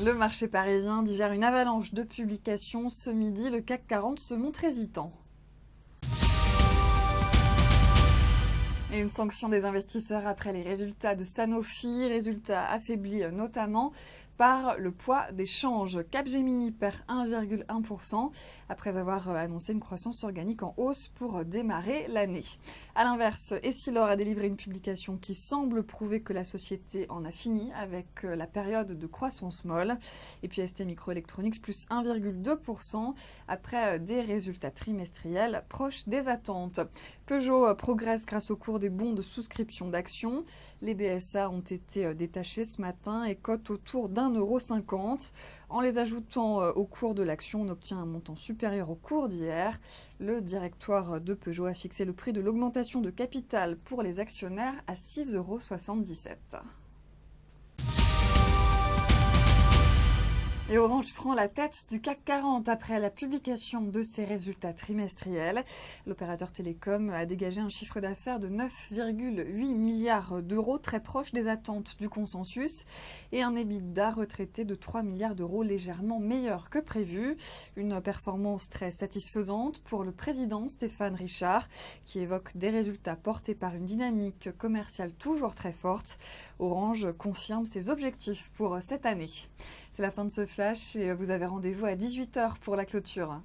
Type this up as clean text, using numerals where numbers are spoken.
Le marché parisien digère une avalanche de publications. Ce midi, le CAC 40 se montre hésitant. Et une sanction des investisseurs après les résultats de Sanofi, résultats affaiblis notamment par le poids des changes. Capgemini perd 1,1% après avoir annoncé une croissance organique en hausse pour démarrer l'année. A l'inverse, Essilor a délivré une publication qui semble prouver que la société en a fini avec la période de croissance molle. Et puis STMicroelectronics plus 1,2% après des résultats trimestriels proches des attentes. Peugeot progresse grâce au cours des bons de souscription d'actions. Les BSA ont été détachés ce matin et cotent autour d'1,50 €. En les ajoutant au cours de l'action, on obtient un montant supérieur au cours d'hier. Le directoire de Peugeot a fixé le prix de l'augmentation de capital pour les actionnaires à 6,77 €. Et Orange prend la tête du CAC 40 après la publication de ses résultats trimestriels. L'opérateur télécom a dégagé un chiffre d'affaires de 9,8 milliards d'euros, très proche des attentes du consensus, et un EBITDA retraité de 3 milliards d'euros, légèrement meilleur que prévu. Une performance très satisfaisante pour le président Stéphane Richard, qui évoque des résultats portés par une dynamique commerciale toujours très forte. Orange confirme ses objectifs pour cette année. C'est la fin de ce flash et vous avez rendez-vous à 18 h pour la clôture.